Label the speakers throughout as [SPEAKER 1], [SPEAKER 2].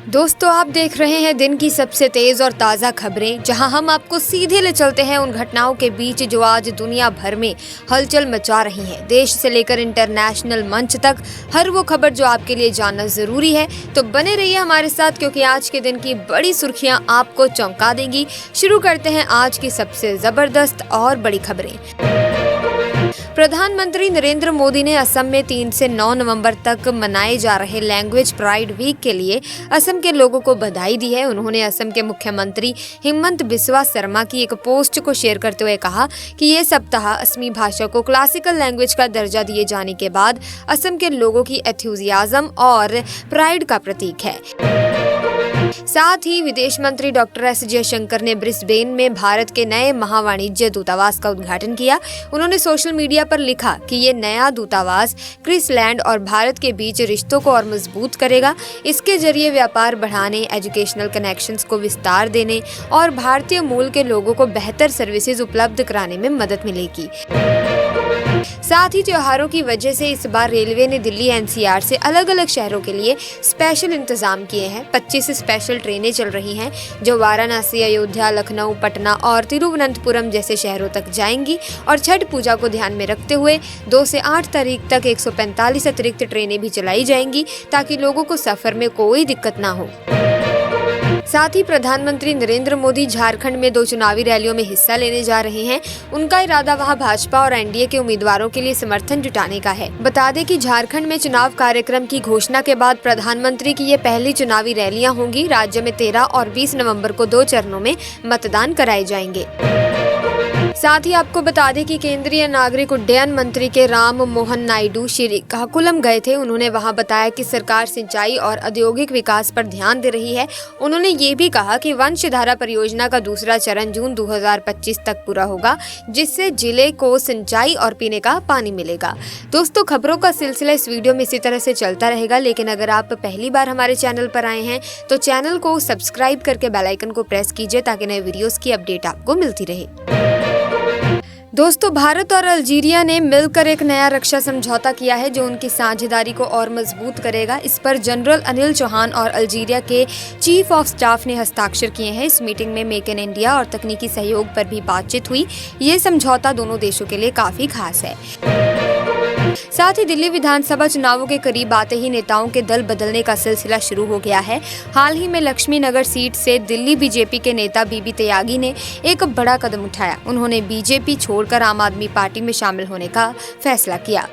[SPEAKER 1] दोस्तों, आप देख रहे हैं दिन की सबसे तेज और ताज़ा खबरें, जहां हम आपको सीधे ले चलते हैं उन घटनाओं के बीच जो आज दुनिया भर में हलचल मचा रही हैं। देश से लेकर इंटरनेशनल मंच तक हर वो खबर जो आपके लिए जानना जरूरी है। तो बने रहिए हमारे साथ, क्योंकि आज के दिन की बड़ी सुर्खियां आपको चौंका देंगी। शुरू करते हैं आज की सबसे जबरदस्त और बड़ी खबरें। प्रधानमंत्री नरेंद्र मोदी ने असम में 3 से 9 नवंबर तक मनाए जा रहे लैंग्वेज प्राइड वीक के लिए असम के लोगों को बधाई दी है। उन्होंने असम के मुख्यमंत्री हिमंत बिस्वा शर्मा की एक पोस्ट को शेयर करते हुए कहा कि ये सप्ताह असमी भाषा को क्लासिकल लैंग्वेज का दर्जा दिए जाने के बाद असम के लोगों की एंथुसियाज्म और प्राइड का प्रतीक है। साथ ही विदेश मंत्री डॉक्टर एस जयशंकर ने ब्रिस्बेन में भारत के नए महावाणिज्य दूतावास का उद्घाटन किया। उन्होंने सोशल मीडिया पर लिखा कि ये नया दूतावास क्वींसलैंड और भारत के बीच रिश्तों को और मजबूत करेगा। इसके जरिए व्यापार बढ़ाने, एजुकेशनल कनेक्शंस को विस्तार देने और भारतीय मूल के लोगों को बेहतर सर्विसेज उपलब्ध कराने में मदद मिलेगी। साथ ही त्योहारों की वजह से इस बार रेलवे ने दिल्ली एनसीआर से अलग अलग शहरों के लिए स्पेशल इंतजाम किए हैं। 25 स्पेशल ट्रेनें चल रही हैं जो वाराणसी, अयोध्या, लखनऊ, पटना और तिरुवनंतपुरम जैसे शहरों तक जाएंगी। और छठ पूजा को ध्यान में रखते हुए 2 से 8 तारीख तक 145 अतिरिक्त ट्रेनें भी चलाई जाएंगी, ताकि लोगों को सफर में कोई दिक्कत ना हो। साथ ही प्रधानमंत्री नरेंद्र मोदी झारखंड में 2 चुनावी रैलियों में हिस्सा लेने जा रहे हैं। उनका इरादा वहां भाजपा और एनडीए के उम्मीदवारों के लिए समर्थन जुटाने का है। बता दें कि झारखंड में चुनाव कार्यक्रम की घोषणा के बाद प्रधानमंत्री की ये पहली चुनावी रैलियां होंगी। राज्य में 13 और 20 नवंबर को 2 चरणों में मतदान कराए जाएंगे। साथ ही आपको बता दें कि केंद्रीय नागरिक उड्डयन मंत्री के राम मोहन नायडू श्रीकाकुलम गए थे। उन्होंने वहां बताया कि सरकार सिंचाई और औद्योगिक विकास पर ध्यान दे रही है। उन्होंने ये भी कहा कि वंशधारा परियोजना का दूसरा चरण जून 2025 तक पूरा होगा, जिससे जिले को सिंचाई और पीने का पानी मिलेगा। दोस्तों, खबरों का सिलसिला इस वीडियो में इसी तरह से चलता रहेगा, लेकिन अगर आप पहली बार हमारे चैनल पर आए हैं तो चैनल को सब्सक्राइब करके बेल आइकन को प्रेस कीजिए, ताकि नए वीडियोस की अपडेट आपको मिलती रहे। दोस्तों, भारत और अल्जीरिया ने मिलकर एक नया रक्षा समझौता किया है जो उनकी साझेदारी को और मजबूत करेगा। इस पर जनरल अनिल चौहान और अल्जीरिया के चीफ ऑफ स्टाफ ने हस्ताक्षर किए हैं। इस मीटिंग में मेक इन इंडिया और तकनीकी सहयोग पर भी बातचीत हुई। ये समझौता दोनों देशों के लिए काफी खास है। साथ ही दिल्ली विधानसभा चुनावों के करीब आते ही नेताओं के दल बदलने का सिलसिला शुरू हो गया है। हाल ही में लक्ष्मी नगर सीट से दिल्ली बीजेपी के नेता बीबी त्यागी ने एक बड़ा कदम उठाया। उन्होंने बीजेपी छोड़कर आम आदमी पार्टी में शामिल होने का फैसला किया।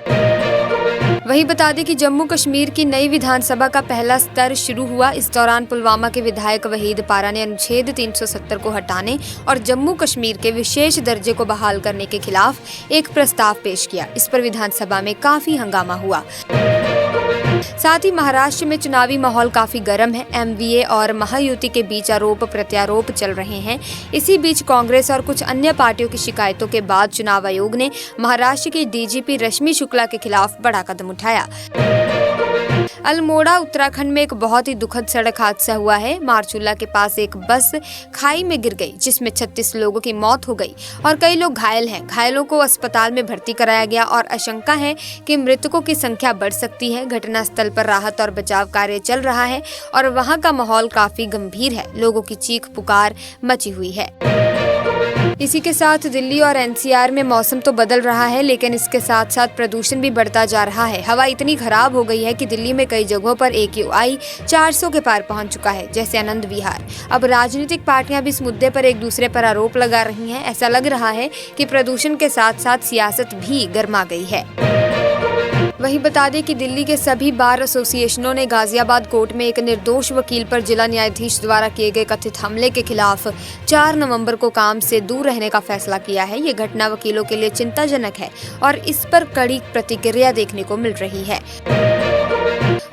[SPEAKER 1] वहीं बता दें कि जम्मू कश्मीर की नई विधानसभा का पहला सत्र शुरू हुआ। इस दौरान पुलवामा के विधायक वहीद पारा ने अनुच्छेद 370 को हटाने और जम्मू कश्मीर के विशेष दर्जे को बहाल करने के खिलाफ एक प्रस्ताव पेश किया। इस पर विधानसभा में काफी हंगामा हुआ। साथ ही महाराष्ट्र में चुनावी माहौल काफी गर्म है। एमवीए और महायुति के बीच आरोप प्रत्यारोप चल रहे हैं। इसी बीच कांग्रेस और कुछ अन्य पार्टियों की शिकायतों के बाद चुनाव आयोग ने महाराष्ट्र की डीजीपी रश्मि शुक्ला के खिलाफ बड़ा कदम उठाया। अल्मोड़ा उत्तराखंड में एक बहुत ही दुखद सड़क हादसा हुआ है। मारचूला के पास एक बस खाई में गिर गई, जिसमें 36 लोगों की मौत हो गई और कई लोग घायल हैं। घायलों को अस्पताल में भर्ती कराया गया और आशंका है कि मृतकों की संख्या बढ़ सकती है। घटनास्थल पर राहत और बचाव कार्य चल रहा है और वहां का माहौल काफी गंभीर है। लोगों की चीख पुकार मची हुई है। इसी के साथ दिल्ली और एनसीआर में मौसम तो बदल रहा है, लेकिन इसके साथ साथ प्रदूषण भी बढ़ता जा रहा है। हवा इतनी खराब हो गई है कि दिल्ली में कई जगहों पर AQI 400 के पार पहुंच चुका है, जैसे आनंद विहार। अब राजनीतिक पार्टियां भी इस मुद्दे पर एक दूसरे पर आरोप लगा रही हैं। ऐसा लग रहा है कि प्रदूषण के साथ साथ सियासत भी गर्मा गई है। वहीं बता दें कि दिल्ली के सभी बार एसोसिएशनों ने गाजियाबाद कोर्ट में एक निर्दोष वकील पर जिला न्यायाधीश द्वारा किए गए कथित हमले के खिलाफ 4 नवंबर को काम से दूर रहने का फैसला किया है। ये घटना वकीलों के लिए चिंताजनक है और इस पर कड़ी प्रतिक्रिया देखने को मिल रही है।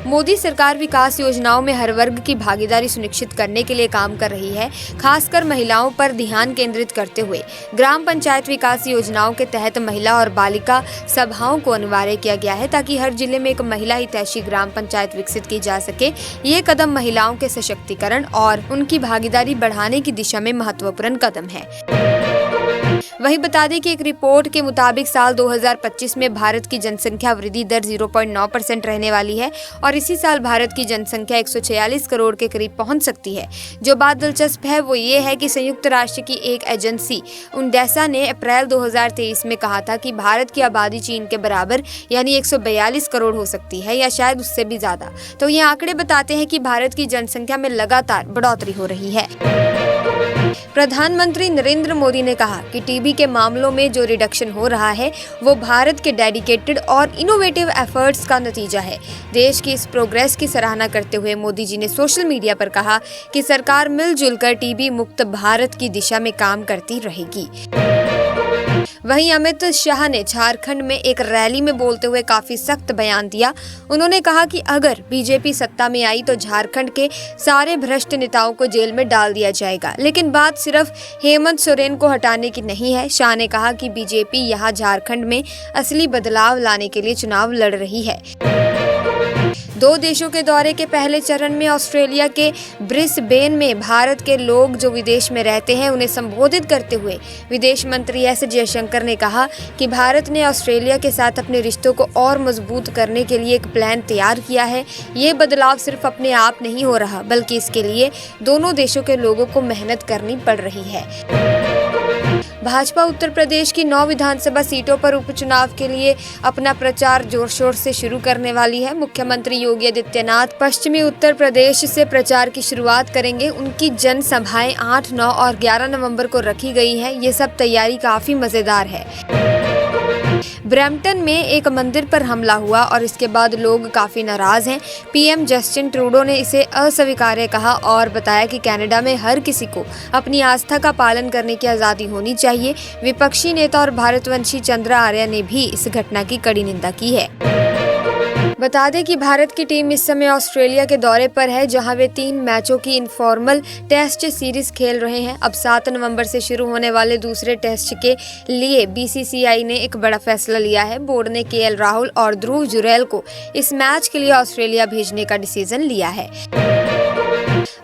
[SPEAKER 1] मोदी सरकार विकास योजनाओं में हर वर्ग की भागीदारी सुनिश्चित करने के लिए काम कर रही है, खासकर महिलाओं पर ध्यान केंद्रित करते हुए। ग्राम पंचायत विकास योजनाओं के तहत महिला और बालिका सभाओं को अनिवार्य किया गया है, ताकि हर जिले में एक महिला हितैषी ग्राम पंचायत विकसित की जा सके। ये कदम महिलाओं के सशक्तिकरण और उनकी भागीदारी बढ़ाने की दिशा में महत्वपूर्ण कदम है। वहीं बता दें कि एक रिपोर्ट के मुताबिक साल 2025 में भारत की जनसंख्या वृद्धि दर 0.9% रहने वाली है और इसी साल भारत की जनसंख्या 146 करोड़ के करीब पहुंच सकती है। जो बात दिलचस्प है वो ये है कि संयुक्त राष्ट्र की एक एजेंसी UNDESA ने अप्रैल 2023 में कहा था कि भारत की आबादी चीन के बराबर यानी 142 करोड़ हो सकती है या शायद उससे भी ज्यादा। तो ये आंकड़े बताते हैं कि भारत की जनसंख्या में लगातार बढ़ोतरी हो रही है। प्रधानमंत्री नरेंद्र मोदी ने कहा कि टीबी के मामलों में जो रिडक्शन हो रहा है वो भारत के डेडिकेटेड और इनोवेटिव एफर्ट्स का नतीजा है। देश की इस प्रोग्रेस की सराहना करते हुए मोदी जी ने सोशल मीडिया पर कहा कि सरकार मिलजुल कर टीबी मुक्त भारत की दिशा में काम करती रहेगी। वहीं अमित शाह ने झारखंड में एक रैली में बोलते हुए काफी सख्त बयान दिया। उन्होंने कहा कि अगर बीजेपी सत्ता में आई तो झारखंड के सारे भ्रष्ट नेताओं को जेल में डाल दिया जाएगा, लेकिन बात सिर्फ हेमंत सोरेन को हटाने की नहीं है। शाह ने कहा कि बीजेपी यहाँ झारखंड में असली बदलाव लाने के लिए चुनाव लड़ रही है। 2 देशों के दौरे के पहले चरण में ऑस्ट्रेलिया के ब्रिस्बेन में भारत के लोग जो विदेश में रहते हैं उन्हें संबोधित करते हुए विदेश मंत्री एस जयशंकर ने कहा कि भारत ने ऑस्ट्रेलिया के साथ अपने रिश्तों को और मजबूत करने के लिए एक प्लान तैयार किया है। ये बदलाव सिर्फ अपने आप नहीं हो रहा बल्कि इसके लिए दोनों देशों के लोगों को मेहनत करनी पड़ रही है। भाजपा उत्तर प्रदेश की 9 विधानसभा सीटों पर उपचुनाव के लिए अपना प्रचार जोर शोर से शुरू करने वाली है। मुख्यमंत्री योगी आदित्यनाथ पश्चिमी उत्तर प्रदेश से प्रचार की शुरुआत करेंगे। उनकी जनसभाएं 8, 9 और 11 नवंबर को रखी गई है। ये सब तैयारी काफी मजेदार है। ब्रैम्पटन में एक मंदिर पर हमला हुआ और इसके बाद लोग काफी नाराज हैं। पीएम जस्टिन ट्रूडो ने इसे अस्वीकार्य कहा और बताया कि कनाडा में हर किसी को अपनी आस्था का पालन करने की आज़ादी होनी चाहिए। विपक्षी नेता और भारतवंशी चंद्रा आर्य ने भी इस घटना की कड़ी निंदा की है। बता दें कि भारत की टीम इस समय ऑस्ट्रेलिया के दौरे पर है, जहां वे 3 मैचों की इनफॉर्मल टेस्ट सीरीज खेल रहे हैं। अब 7 नवंबर से शुरू होने वाले दूसरे टेस्ट के लिए बीसीसीआई ने एक बड़ा फैसला लिया है। बोर्ड ने केएल राहुल और ध्रुव जुरैल को इस मैच के लिए ऑस्ट्रेलिया भेजने का डिसीजन लिया है।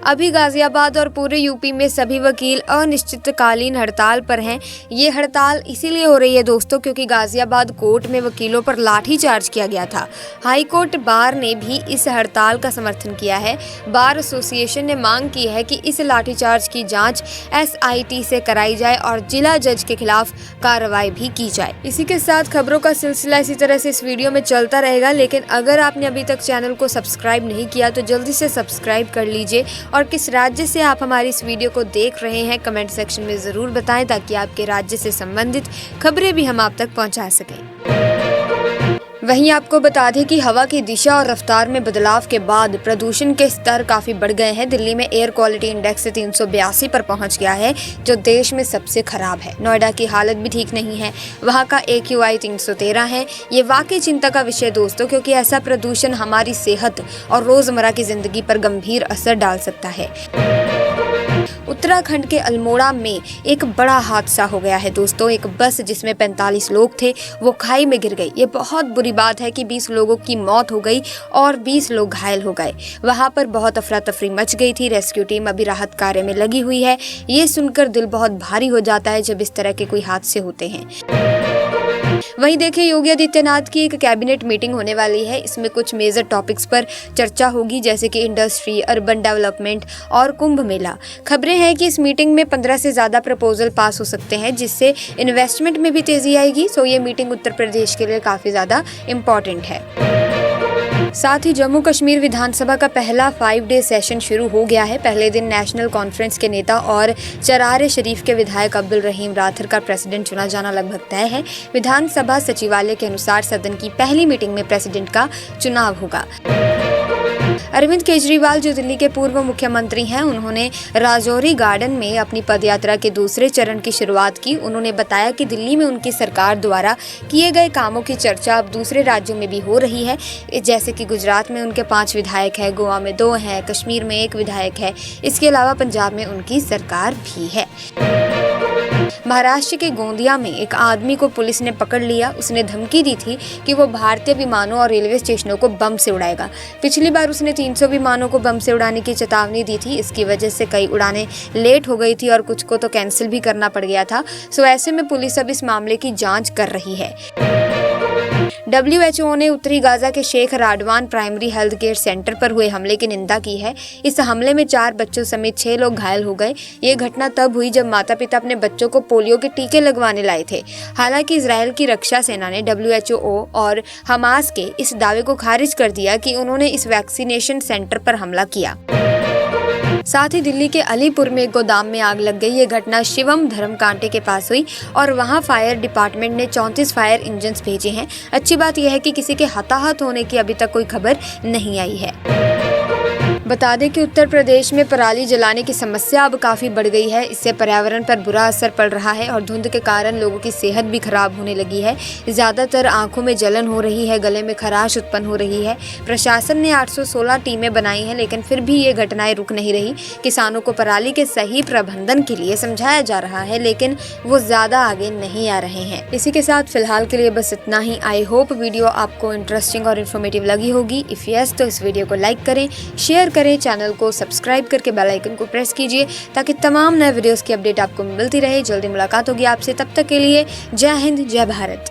[SPEAKER 1] अभी गाजियाबाद और पूरे यूपी में सभी वकील अनिश्चितकालीन हड़ताल पर हैं। ये हड़ताल इसीलिए हो रही है दोस्तों क्योंकि गाजियाबाद कोर्ट में वकीलों पर लाठीचार्ज किया गया था। हाई कोर्ट बार ने भी इस हड़ताल का समर्थन किया है। बार एसोसिएशन ने मांग की है कि इस लाठीचार्ज की जांच SIT से कराई जाए और जिला जज के खिलाफ कार्रवाई भी की जाए। इसी के साथ खबरों का सिलसिला इसी तरह से इस वीडियो में चलता रहेगा, लेकिन अगर आपने अभी तक चैनल को सब्सक्राइब नहीं किया तो जल्दी से सब्सक्राइब कर लीजिए और किस राज्य से आप हमारी इस वीडियो को देख रहे हैं कमेंट सेक्शन में जरूर बताएं ताकि आपके राज्य से संबंधित खबरें भी हम आप तक पहुंचा सकें। वहीं आपको बता दें कि हवा की दिशा और रफ्तार में बदलाव के बाद प्रदूषण के स्तर काफी बढ़ गए हैं। दिल्ली में एयर क्वालिटी इंडेक्स 382 पर पहुंच गया है, जो देश में सबसे खराब है। नोएडा की हालत भी ठीक नहीं है, वहां का AQI 313 है। ये वाकई चिंता का विषय दोस्तों, क्योंकि ऐसा प्रदूषण हमारी सेहत और रोजमर्रा की जिंदगी पर गंभीर असर डाल सकता है। उत्तराखंड के अल्मोड़ा में एक बड़ा हादसा हो गया है दोस्तों। एक बस जिसमें 45 लोग थे वो खाई में गिर गई। ये बहुत बुरी बात है कि 20 लोगों की मौत हो गई और 20 लोग घायल हो गए। वहां पर बहुत अफरा तफरी मच गई थी। रेस्क्यू टीम अभी राहत कार्य में लगी हुई है। ये सुनकर दिल बहुत भारी हो जाता है जब इस तरह के कोई हादसे होते हैं। वहीं देखिए योगी आदित्यनाथ की एक कैबिनेट मीटिंग होने वाली है। इसमें कुछ मेजर टॉपिक्स पर चर्चा होगी, जैसे कि इंडस्ट्री, अर्बन डेवलपमेंट और कुंभ मेला। खबरें हैं कि इस मीटिंग में 15 से ज़्यादा प्रपोजल पास हो सकते हैं, जिससे इन्वेस्टमेंट में भी तेजी आएगी। सो ये मीटिंग उत्तर प्रदेश के लिए काफ़ी ज़्यादा इम्पॉर्टेंट है। साथ ही जम्मू कश्मीर विधानसभा का पहला 5 डे सेशन शुरू हो गया है। पहले दिन नेशनल कॉन्फ्रेंस के नेता और चरार शरीफ के विधायक अब्दुल रहीम राथर का प्रेसिडेंट चुना जाना लगभग तय है। विधानसभा सचिवालय के अनुसार सदन की पहली मीटिंग में प्रेसिडेंट का चुनाव होगा। अरविंद केजरीवाल जो दिल्ली के पूर्व मुख्यमंत्री हैं, उन्होंने राजौरी गार्डन में अपनी पदयात्रा के दूसरे चरण की शुरुआत की। उन्होंने बताया कि दिल्ली में उनकी सरकार द्वारा किए गए कामों की चर्चा अब दूसरे राज्यों में भी हो रही है, जैसे कि गुजरात में उनके 5 विधायक हैं, गोवा में 2 हैं, कश्मीर में 1 विधायक है। इसके अलावा पंजाब में उनकी सरकार भी है। महाराष्ट्र के गोंदिया में एक आदमी को पुलिस ने पकड़ लिया। उसने धमकी दी थी कि वो भारतीय विमानों और रेलवे स्टेशनों को बम से उड़ाएगा। पिछली बार उसने 300 विमानों को बम से उड़ाने की चेतावनी दी थी। इसकी वजह से कई उड़ानें लेट हो गई थी और कुछ को तो कैंसिल भी करना पड़ गया था। सो ऐसे में पुलिस अब इस मामले की जांच कर रही है। WHO ने उत्तरी गाजा के Sheikh Radwan primary health care centre पर हुए हमले की निंदा की है। इस हमले में 4 बच्चों समेत 6 लोग घायल हो गए। ये घटना तब हुई जब माता-पिता अपने बच्चों को पोलियो के टीके लगवाने लाए थे। हालांकि इजराइल की रक्षा सेना ने WHO और हमास के इस दावे को खारिज कर दिया कि उन्होंने इस वैक्सीनेशन सेंटर पर हमला किया। साथ ही दिल्ली के अलीपुर में एक गोदाम में आग लग गई। ये घटना शिवम धर्म कांटे के पास हुई और वहां फायर डिपार्टमेंट ने 34 फायर इंजन्स भेजे हैं। अच्छी बात यह है कि किसी के हताहत होने की अभी तक कोई खबर नहीं आई है। बता दें कि उत्तर प्रदेश में पराली जलाने की समस्या अब काफी बढ़ गई है। इससे पर्यावरण पर बुरा असर पड़ रहा है और धुंध के कारण लोगों की सेहत भी खराब होने लगी है। ज्यादातर आंखों में जलन हो रही है, गले में खराश उत्पन्न हो रही है। प्रशासन ने 816 टीमें बनाई हैं, लेकिन फिर भी ये घटनाएं रुक नहीं रही। किसानों को पराली के सही प्रबंधन के लिए समझाया जा रहा है, लेकिन वो ज्यादा आगे नहीं आ रहे हैं। इसी के साथ फिलहाल के लिए बस इतना ही। आई होप वीडियो आपको इंटरेस्टिंग और इन्फॉर्मेटिव लगी होगी। इफ यस तो इस वीडियो को लाइक करें, शेयर करें, चैनल को सब्सक्राइब करके बेल आइकन को प्रेस कीजिए ताकि तमाम नए वीडियोस की अपडेट आपको मिलती रहे। जल्दी मुलाकात होगी आपसे, तब तक के लिए जय हिंद, जय भारत।